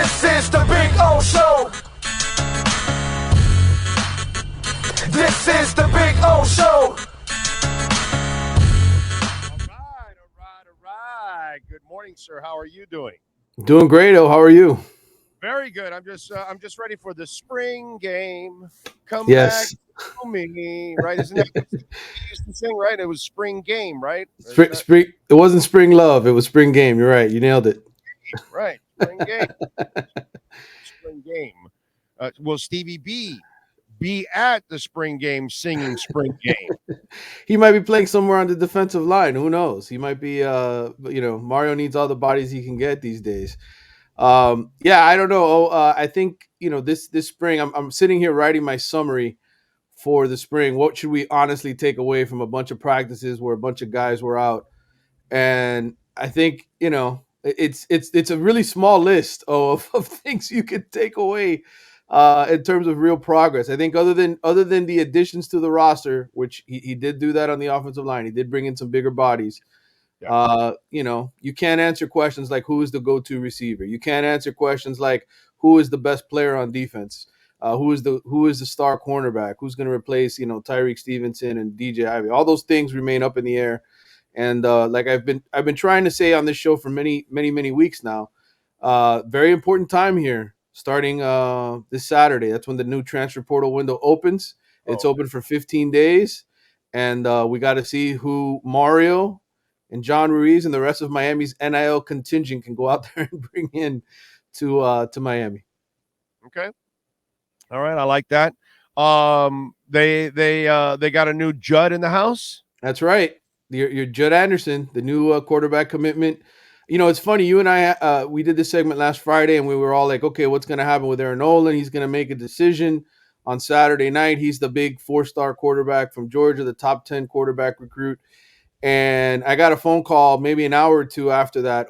This is the Big O Show. This is the Big O Show. All right. Good morning, sir. How are you doing? Doing great. Oh, how are you? Very good. I'm just ready for the spring game. Come Yes. back to me, right? Isn't that what he used to sing, right? It was spring game, right? Spring. It wasn't spring love. It was spring game. You're right. You nailed it. Right. Spring game. Spring game. Will Stevie B be at the spring game singing spring game? He might be playing somewhere on the defensive line. Who knows? He might be. Mario needs all the bodies he can get these days. Yeah, I don't know. I think this spring. I'm sitting here writing my summary for the spring. What should we honestly take away from a bunch of practices where a bunch of guys were out? And I think it's a really small list of things you could take away in terms of real progress. I think other than the additions to the roster, which he did do that on the offensive line, he did bring in some bigger bodies. Yeah. You can't answer questions like who is the go-to receiver. You can't answer questions like who is the best player on defense. Who is the star cornerback? Who's going to replace Tyreek Stevenson and DJ Ivey? All those things remain up in the air. And like I've been trying to say on this show for many weeks now, very important time here, starting this Saturday. That's when the new transfer portal window opens. It's open for 15 days, and we got to see who Mario and John Ruiz and the rest of Miami's NIL contingent can go out there and bring in to Miami. Okay. All right. I like that. They got a new Judd in the house. That's right. Your Judd Anderson, the new quarterback commitment. It's funny. You and I, we did this segment last Friday, and we were all like, okay, what's going to happen with Aaron Nolan? He's going to make a decision on Saturday night. He's the big 4-star quarterback from Georgia, the top 10 quarterback recruit. And I got a phone call maybe an hour or two after that,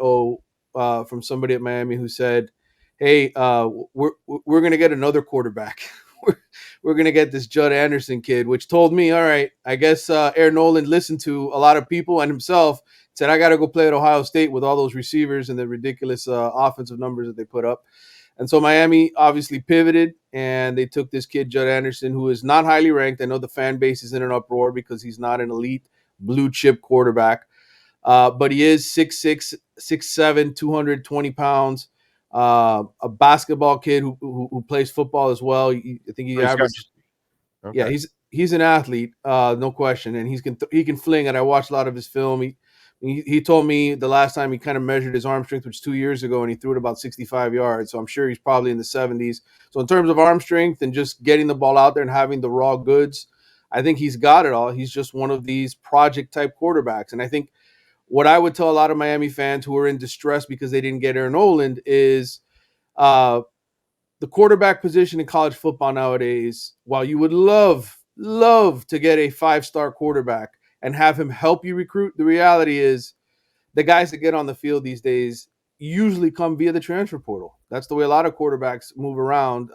from somebody at Miami who said, hey, we're going to get another quarterback. We're going to get this Judd Anderson kid, which told me, all right, I guess Aaron Nolan listened to a lot of people and himself, said, I got to go play at Ohio State with all those receivers and the ridiculous offensive numbers that they put up. And so Miami obviously pivoted, and they took this kid, Judd Anderson, who is not highly ranked. I know the fan base is in an uproar because he's not an elite blue chip quarterback, but he is 6'6", 6'7", 220 pounds. A basketball kid who plays football as well. I think he averaged. Okay. Yeah, he's an athlete, no question, and he can fling it. I watched a lot of his film. He told me the last time he kind of measured his arm strength, which was 2 years ago, and he threw it about 65 yards. So I'm sure he's probably in the 70s. So in terms of arm strength and just getting the ball out there and having the raw goods, I think he's got it all. He's just one of these project type quarterbacks, and I think what I would tell a lot of Miami fans who are in distress because they didn't get Aaron Nolan is the quarterback position in college football nowadays, while you would love to get a 5-star quarterback and have him help you recruit, the reality is the guys that get on the field these days usually come via the transfer portal. That's the way a lot of quarterbacks move around.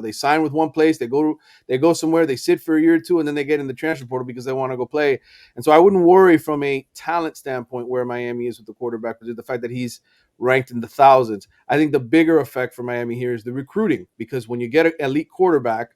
They sign with one place, they go somewhere, they sit for a year or two, and then they get in the transfer portal because they want to go play. And so I wouldn't worry from a talent standpoint where Miami is with the quarterback, but the fact that he's ranked in the thousands. I think the bigger effect for Miami here is the recruiting, because when you get an elite quarterback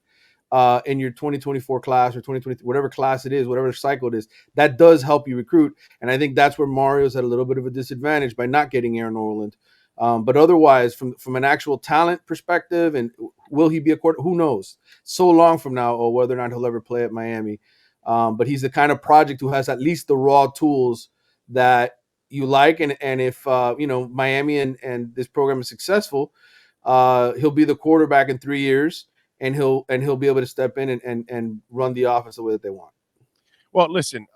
in your 2024 class or 2023, whatever class it is, whatever cycle it is, that does help you recruit. And I think that's where Mario's at a little bit of a disadvantage by not getting Aaron Nolan. But otherwise, from an actual talent perspective, and will he be a quarterback? Who knows? So long from now, or whether or not he'll ever play at Miami. But he's the kind of project who has at least the raw tools that you like. And if Miami and this program is successful, he'll be the quarterback in 3 years. And he'll be able to step in and run the offense the way that they want. Well, listen,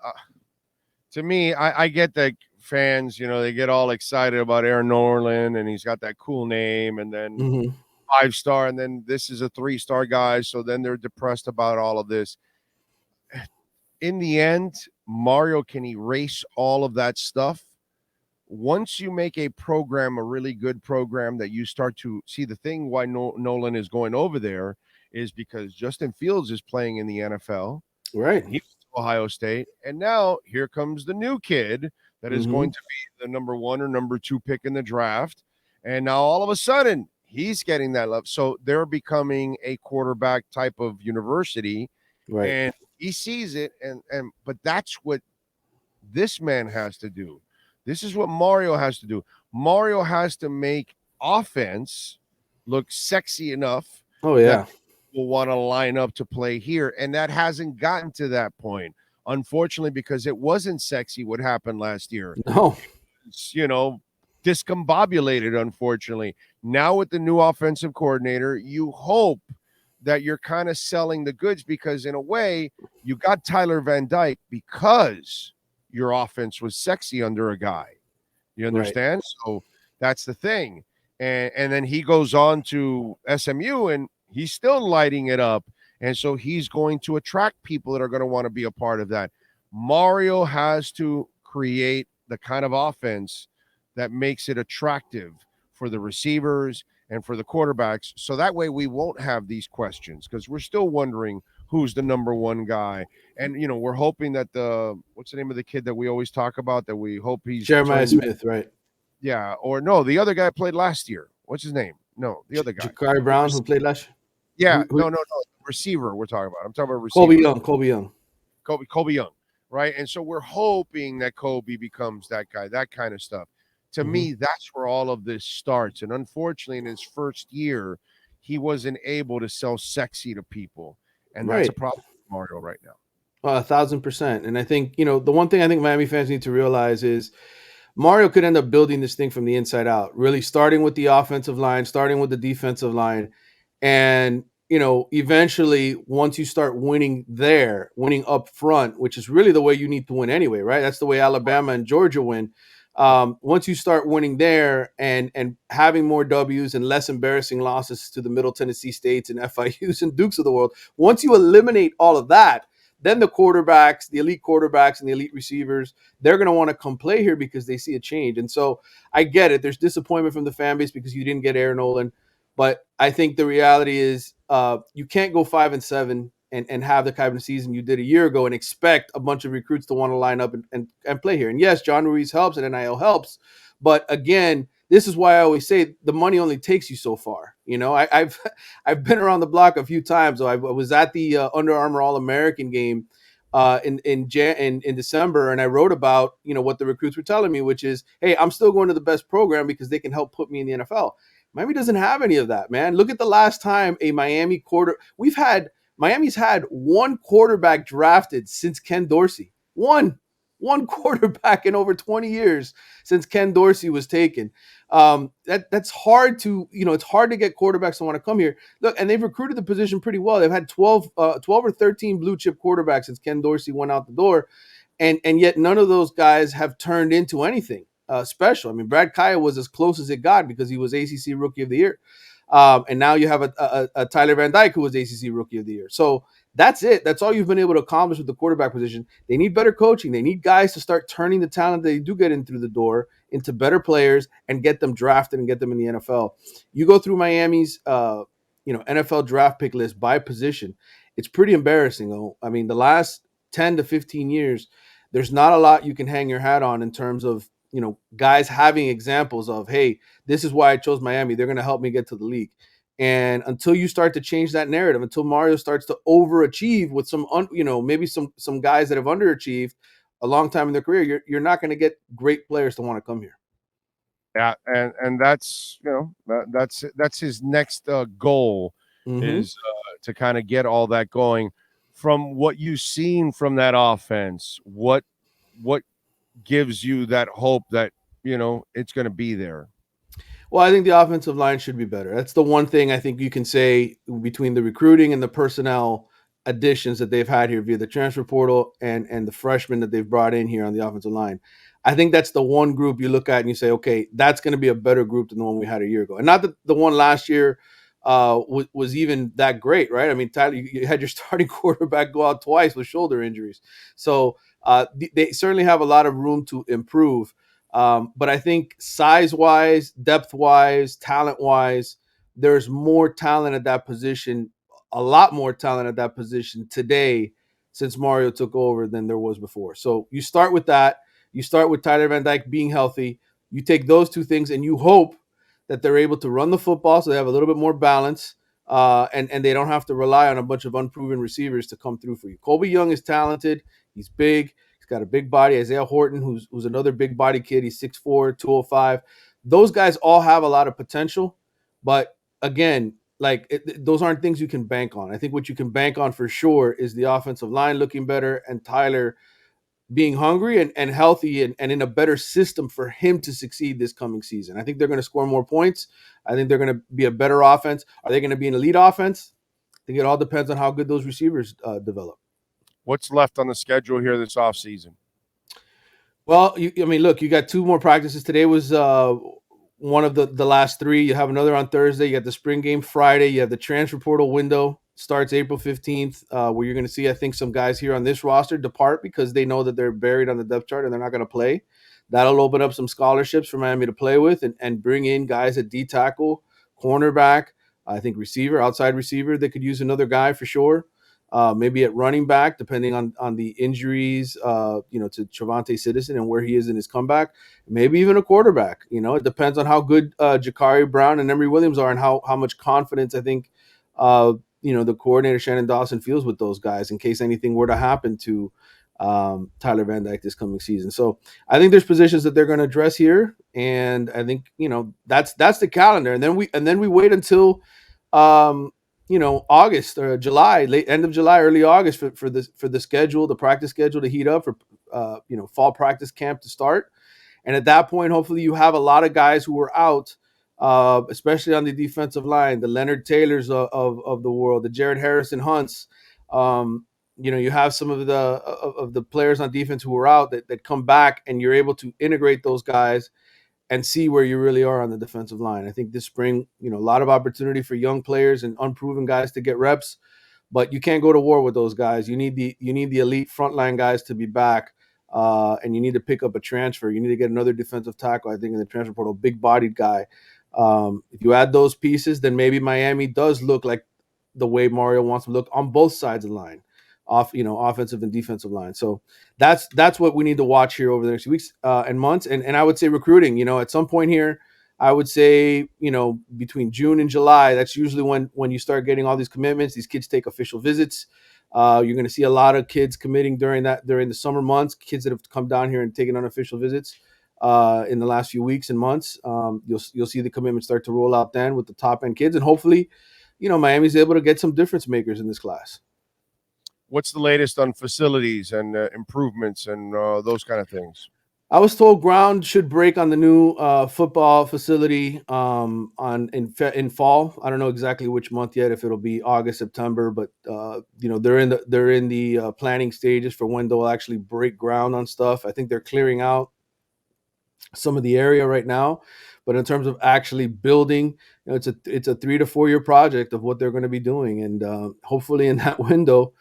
to me, I get that fans, they get all excited about Aaron Nolan, and he's got that cool name, and then 5-star, and then this is a 3-star guy, so then they're depressed about all of this. In the end, Mario can erase all of that stuff. Once you make a program a really good program that you start to see, the thing why Nolan is going over there is because Justin Fields is playing in the NFL. Right. He's Ohio State. And now here comes the new kid that is going to be the number 1 or number 2 pick in the draft. And now all of a sudden He's getting that love. So they're becoming a quarterback type of university, Right. and he sees it. And but that's what this man has to do. This is what Mario has to do. Mario has to make offense look sexy enough Oh that yeah. will want to line up to play here. And that hasn't gotten to that point, unfortunately, because it wasn't sexy what happened last year. No. It's, discombobulated, unfortunately. Now with the new offensive coordinator, you hope that you're kind of selling the goods because, in a way, you got Tyler Van Dyke because your offense was sexy under a guy. You understand? Right. So that's the thing. And then he goes on to SMU and he's still lighting it up. And so he's going to attract people that are going to want to be a part of that. Mario has to create the kind of offense that makes it attractive for the receivers and for the quarterbacks. So that way we won't have these questions because we're still wondering who's the number one guy. And, we're hoping that what's the name of the kid that we always talk about that we hope he's Jeremiah Smith, right? Yeah. Or no, the other guy played last year. What's his name? No, the other guy. Jakari Brown, who played last year? Yeah. No. Receiver we're talking about. I'm talking about receiver. Colby Young. Kobe Young. Right. And so we're hoping that Kobe becomes that guy, that kind of stuff. To me, that's where all of this starts. And unfortunately, in his first year, he wasn't able to sell sexy to people. And that's a problem for Mario right now. 1,000%. And I think, the one thing I think Miami fans need to realize is Mario could end up building this thing from the inside out, really starting with the offensive line, starting with the defensive line. And, eventually, once you start winning up front, which is really the way you need to win anyway, right? That's the way Alabama and Georgia win. Once you start winning there and having more W's and less embarrassing losses to the Middle Tennessee States and FIUs and Dukes of the world, once you eliminate all of that, then the quarterbacks, the elite quarterbacks and the elite receivers, they're going to want to come play here because they see a change. And so I get it. There's disappointment from the fan base because you didn't get Aaron Nolan. But I think the reality is you can't go 5-7 and have the kind of season you did a year ago and expect a bunch of recruits to want to line up and play here. And yes, John Ruiz helps and NIL helps. But again, this is why I always say the money only takes you so far. I've been around the block a few times. So I was at the Under Armour All-American game in December, and I wrote about what the recruits were telling me, which is, hey, I'm still going to the best program because they can help put me in the NFL. Miami doesn't have any of that, man. Look at the last time a Miami's had one quarterback drafted since Ken Dorsey. One quarterback in over 20 years since Ken Dorsey was taken. That's hard to, it's hard to get quarterbacks to want to come here. Look, and they've recruited the position pretty well. They've had 12 or 13 blue chip quarterbacks since Ken Dorsey went out the door. And yet none of those guys have turned into anything special. I mean, Brad Kaya was as close as it got because he was ACC Rookie of the Year. And now you have a Tyler Van Dyke who was ACC Rookie of the Year. So that's it. That's all you've been able to accomplish with the quarterback position. They need better coaching. They need guys to start turning the talent they do get in through the door into better players and get them drafted and get them in the NFL. You go through Miami's NFL draft pick list by position. It's pretty embarrassing. I mean, the last 10 to 15 years, there's not a lot you can hang your hat on in terms of guys having examples of, hey, this is why I chose Miami. They're going to help me get to the league. And until you start to change that narrative, until Mario starts to overachieve with some, maybe some guys that have underachieved a long time in their career, you're not going to get great players to want to come here. Yeah, and that's that's his next goal is to kind of get all that going. From what you've seen from that offense, what gives you that hope that it's going to be there? Well, I think the offensive line should be better. That's the one thing I think you can say between the recruiting and the personnel additions that they've had here via the transfer portal and the freshmen that they've brought in here on the offensive line. I think that's the one group you look at and you say, okay, that's going to be a better group than the one we had a year ago. And not that the one last year was even that great, right? I mean, Tyler, you had your starting quarterback go out twice with shoulder injuries. So they certainly have a lot of room to improve. But I think size-wise, depth-wise, talent-wise, there's more talent at that position, a lot more talent at that position today since Mario took over than there was before. So you start with that. You start with Tyler Van Dyke being healthy. You take those two things and you hope that they're able to run the football, so they have a little bit more balance, and they don't have to rely on a bunch of unproven receivers to come through for you. Colby Young is talented. He's big. He's got a big body. Isaiah Horton, who's another big body kid. He's 6'4", 205. Those guys all have a lot of potential, but again, those aren't things you can bank on. I think what you can bank on for sure is the offensive line looking better and Tyler being hungry and healthy and in a better system for him to succeed this coming season. I think they're going to score more points. I think they're going to be a better offense. Are they going to be an elite offense? I think it all depends on how good those receivers develop. What's left on the schedule here this offseason? Well, look, you got 2 more practices. Today was one of the last 3. You have another on Thursday. You got the spring game Friday. You have the transfer portal window starts April 15th, where you're going to see, I think, some guys here on this roster depart because they know that they're buried on the depth chart and they're not going to play. That'll open up some scholarships for Miami to play with and bring in guys at D tackle, cornerback, I think receiver, outside receiver. They could use another guy for sure. Maybe at running back, depending on the injuries, to Trevante Citizen and where he is in his comeback. Maybe even a quarterback. It depends on how good Jakari Brown and Emory Williams are and how much confidence I think the coordinator Shannon Dawson feels with those guys in case anything were to happen to Tyler Van Dyke this coming season. So I think there's positions that they're going to address here, and I think that's the calendar. And then we wait until August or July, end of July, early August for the schedule, the practice schedule to heat up for fall practice camp to start. And at that point, hopefully you have a lot of guys who are out, especially on the defensive line, the Leonard Taylors of the world, the Jared Harrison Hunts. You have some of the players on defense who are out that come back, and you're able to integrate those guys and see where you really are on the defensive line. I think this spring, a lot of opportunity for young players and unproven guys to get reps, but you can't go to war with those guys. You need the elite frontline guys to be back, and you need to pick up a transfer. You need to get another defensive tackle, I think, in the transfer portal, big-bodied guy. If you add those pieces, then maybe Miami does look like the way Mario wants to look on both sides of the line, offensive and defensive line. So that's what we need to watch here over the next weeks and months. And I would say recruiting, at some point here, I would say, between June and July, that's usually when you start getting all these commitments. These kids take official visits. You're going to see a lot of kids committing during the summer months, kids that have come down here and taken unofficial visits in the last few weeks and months. You'll see the commitments start to roll out then with the top end kids. And hopefully, Miami's able to get some difference makers in this class. What's the latest on facilities and improvements and those kind of things? I was told ground should break on the new football facility in fall. I don't know exactly which month yet, if it'll be August, September, but they're in the planning stages for when they'll actually break ground on stuff. I think they're clearing out some of the area right now, but in terms of actually building, it's a 3 to 4 year project of what they're going to be doing, and hopefully in that window,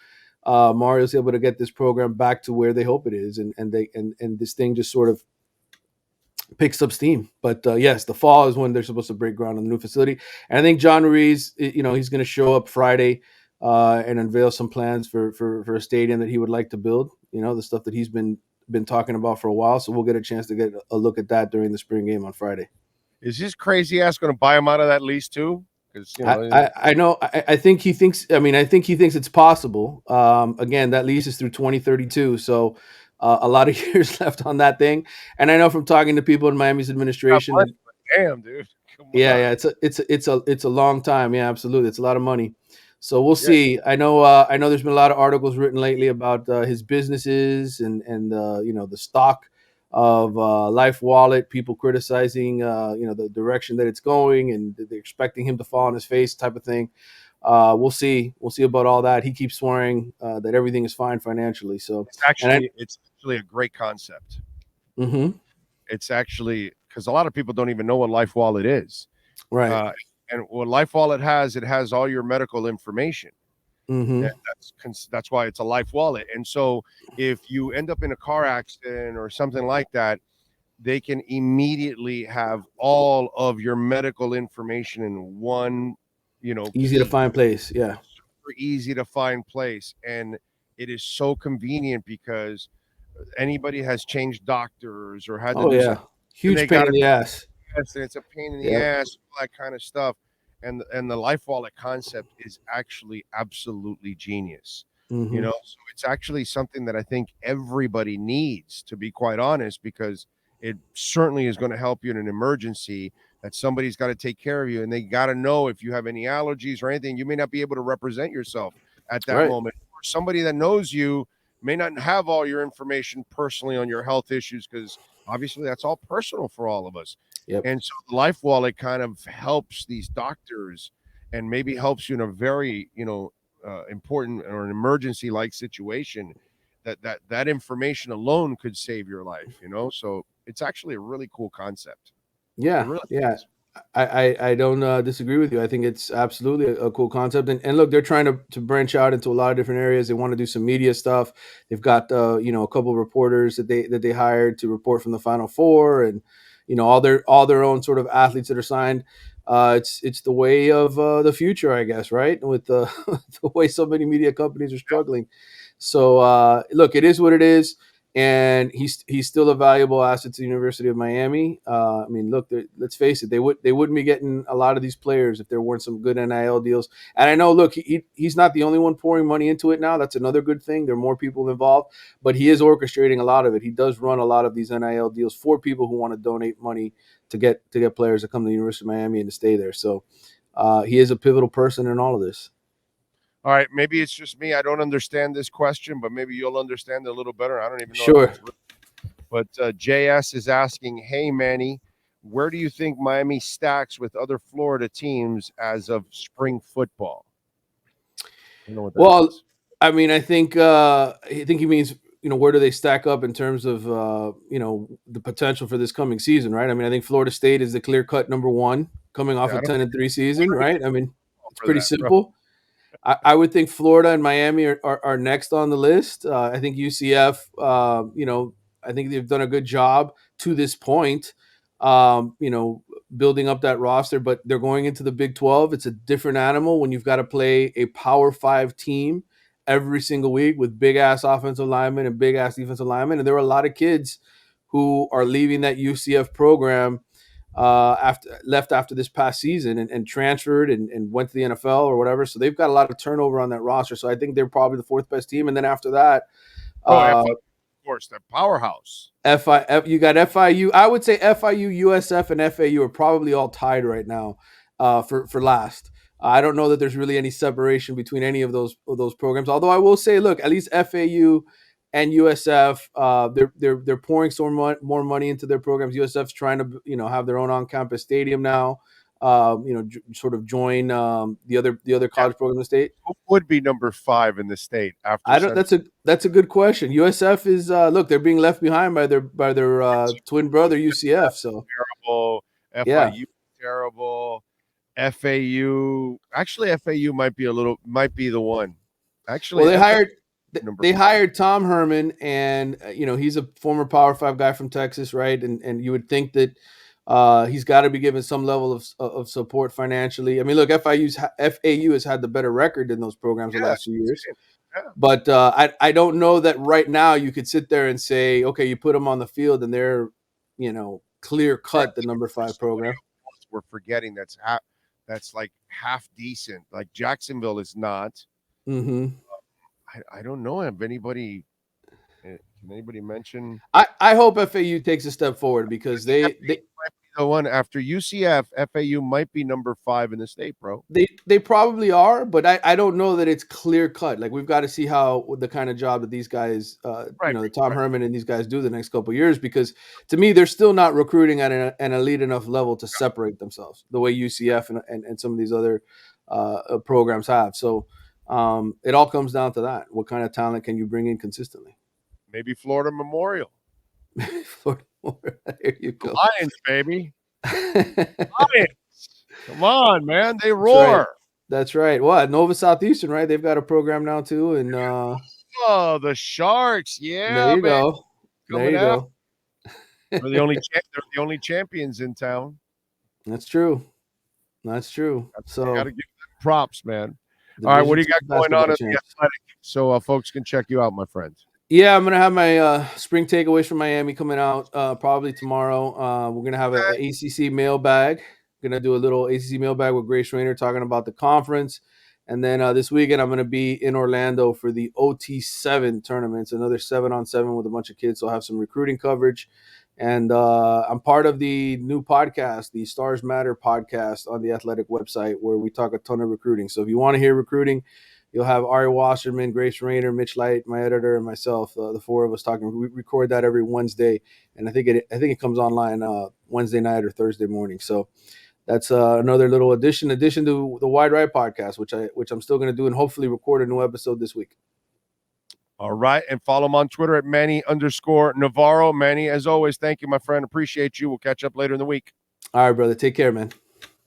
Mario's able to get this program back to where they hope it is, and this thing just sort of picks up steam. But yes, the fall is when they're supposed to break ground on the new facility. And I think John Ruiz, he's going to show up Friday and unveil some plans for a stadium that he would like to build. The stuff that he's been talking about for a while. So we'll get a chance to get a look at that during the spring game on Friday. Is his crazy ass going to buy him out of that lease too? I know. I think he thinks. I think he thinks it's possible. Again, that lease is through 2032, so a lot of years left on that thing. And I know from talking to people in Miami's administration. Damn, dude. Yeah. It's a long time. Yeah, absolutely. It's a lot of money. So we'll see. I know. There's been a lot of articles written lately about his businesses and the stock of Life Wallet, people criticizing the direction that it's going, and they're expecting him to fall on his face type of thing. We'll see about all that. He keeps swearing that everything is fine financially. So it's actually a great concept. Mm-hmm. It's actually, because a lot of people don't even know what Life Wallet is, right? And what Life Wallet has, it has all your medical information. Mm-hmm. That's why it's a life wallet. And so if you end up in a car accident or something like that, they can immediately have all of your medical information in one, easy to find place. Yeah, super easy to find place. And it is so convenient because anybody has changed doctors or had to do something. Huge pain in the ass. Yes, and it's a pain in the ass, all that kind of stuff. And the life wallet concept is actually absolutely genius. Mm-hmm. So it's actually something that I think everybody needs, to be quite honest, because it certainly is going to help you in an emergency that somebody's got to take care of you, and they got to know if you have any allergies or anything. You may not be able to represent yourself at that Right. moment. Or somebody that knows you may not have all your information personally on your health issues, because obviously that's all personal for all of us. Yep. And so the life wallet kind of helps these doctors and maybe helps you in a very, important or an emergency like situation that information alone could save your life, So it's actually a really cool concept. It Yeah. really Yeah. is. I don't disagree with you. I think it's absolutely a cool concept. And look, they're trying to branch out into a lot of different areas. They want to do some media stuff. They've got a couple of reporters that they hired to report from the Final Four, and all their own sort of athletes that are signed. It's the way of the future, I guess, right? With the the way so many media companies are struggling. So look, it is what it is, and he's still a valuable asset to the University of Miami. I mean, look, let's face it, they wouldn't be getting a lot of these players if there weren't some good NIL deals. And I know, look, he's not the only one pouring money into it now. That's another good thing. There are more people involved, but he is orchestrating a lot of it. He does run a lot of these NIL deals for people who want to donate money to get players to come to the University of Miami and to stay there. So he is a pivotal person in all of this. All right, maybe it's just me. I don't understand this question, but maybe you'll understand it a little better. I don't even know if Sure. it's real. But JS is asking, hey, Manny, where do you think Miami stacks with other Florida teams as of spring football? I don't know what that Well, is. I mean, I think he means, where do they stack up in terms of the potential for this coming season, right? I mean, I think Florida State is the clear cut number one coming off Yeah, a 10-3 season, right? I mean, it's for pretty that, bro. simple. I would think Florida and Miami are next on the list. I think UCF, I think they've done a good job to this point, building up that roster, but they're going into the Big 12. It's a different animal when you've got to play a Power 5 team every single week with big ass offensive linemen and big ass defensive linemen. And there are a lot of kids who are leaving that UCF program after this past season and transferred and went to the NFL or whatever. So they've got a lot of turnover on that roster. So I think they're probably the fourth best team. And then after that, Of course, the powerhouse. You got FIU. I would say FIU, USF, and FAU are probably all tied right now for last. I don't know that there's really any separation between any of those programs. Although I will say, look, at least FAU and USF, they're pouring some more money into their programs. USF's trying to have their own on-campus stadium now. Sort of join the other college program in the state. Who would be number 5 in the state after? I don't. That's a good question. USF is look, they're being left behind by their twin brother UCF. So terrible. yeah, FIU terrible. FAU actually FAU might be the one. Actually, well they FAU hired Tom Herman, and he's a former Power 5 guy from Texas, right? And you would think that he's got to be given some level of support financially. I mean, look, FAU has had the better record in those programs the last few years. Yeah. But I don't know that right now you could sit there and say, okay, you put them on the field and they're, clear cut the number 5 program. We're forgetting that's like half decent. Like Jacksonville is not. Mm-hmm. I don't know if anybody. Can anybody mention? I hope FAU takes a step forward because they might be the one after UCF. FAU might be number 5 in the state, bro. They probably are, but I don't know that it's clear cut. Like we've got to see how the kind of job that these guys, the Tom Herman and these guys do the next couple of years. Because to me, they're still not recruiting at an elite enough level to separate themselves the way UCF and some of these other programs have. So it all comes down to that: what kind of talent can you bring in consistently? Maybe Florida Memorial. There you go. Lions, baby. Lions. Come on, man. They roar. That's right. What? Nova Southeastern, right? They've got a program now too. And oh, the Sharks. Yeah. There you go. There you go. They're the only champions in town. That's true. That's true. So gotta give them props, man. All right, what do you got going on in the Athletic? So folks can check you out, my friends. Yeah, I'm gonna have my spring takeaways from Miami coming out probably tomorrow. We're gonna have an ACC mailbag. Gonna do a little ACC mailbag with Grace Rayner talking about the conference, and then this weekend I'm gonna be in Orlando for the OT7 tournaments, another 7-on-7 with a bunch of kids. So I'll have some recruiting coverage, and I'm part of the new podcast, the Stars Matter podcast on the Athletic website, where we talk a ton of recruiting. So if you want to hear recruiting, you'll have Ari Wasserman, Grace Rayner, Mitch Light, my editor, and myself. The four of us talking. We record that every Wednesday, and I think it comes online Wednesday night or Thursday morning. So that's another little addition to the Wide Right podcast, which I'm still going to do, and hopefully record a new episode this week. All right, and follow him on Twitter at Manny_Navarro. Manny, as always, thank you, my friend. Appreciate you. We'll catch up later in the week. All right, brother. Take care, man.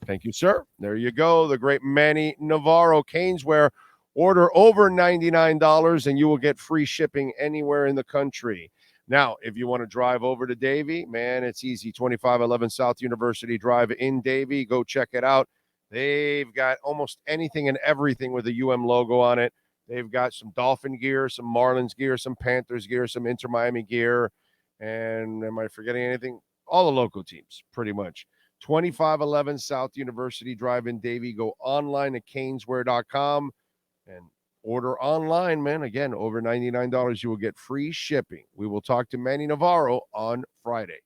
Thank you, sir. There you go. The great Manny Navarro. Caneswear. Order over $99 and you will get free shipping anywhere in the country. Now, if you want to drive over to Davie, man, it's easy. 2511 South University Drive in Davie. Go check it out. They've got almost anything and everything with the UM logo on it. They've got some Dolphin gear, some Marlins gear, some Panthers gear, some Inter Miami gear. And am I forgetting anything? All the local teams, pretty much. 2511 South University Drive in Davie. Go online at caneswear.com and order online, man. Again, over $99, you will get free shipping. We will talk to Manny Navarro on Friday.